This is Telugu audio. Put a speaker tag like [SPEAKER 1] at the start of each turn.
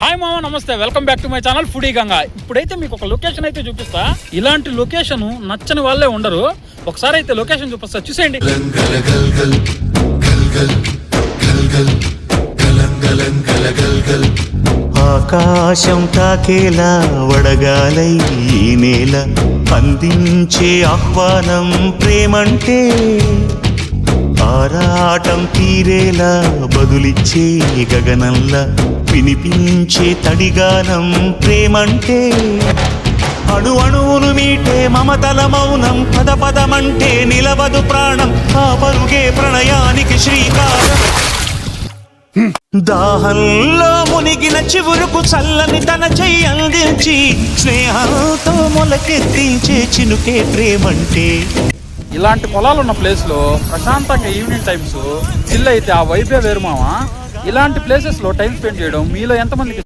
[SPEAKER 1] హాయ్ మామ, నమస్తే. Welcome back to my channel foodie Ganga. ఇప్పుడైతే మీకు ఒక లొకేషన్ అయితే చూపిస్తా. ఇలాంటి లొకేషన్ నచ్చని వాళ్ళే ఉండరు. ఒకసారి అయితే లొకేషన్ చూపిస్తా, చూసేయండి.
[SPEAKER 2] ఆకాశం తాకేలా వడగాలై ఈ నేల అందించే ఆహ్వానం ప్రేమంటే, ఆరాటం తీరేలా బదులిచ్చే గగనంలా వినిపించే తడిగానం ప్రేమంటే, అణు అణువును మీటే మమతల మౌనం పద పదమంటే నిలవదు ప్రాణం, ఆ పరుగే ప్రణయానికి శ్రీకారం. దాహంలో మునిగిన చివురుకు చల్లని తన చెయ్యి అందించి స్నేహంతో మొలకెత్తించే చినుకే ప్రేమంటే.
[SPEAKER 1] ఇలాంటి పొలాలు ఉన్న ప్లేస్ లో ప్రశాంతంగా ఈవినింగ్ టైమ్స్ చిల్ అయితే ఆ వైబే వేరు మామ. ఇలాంటి ప్లేసెస్ లో టైం స్పెండ్ చేయడం మీలో ఎంతమందికి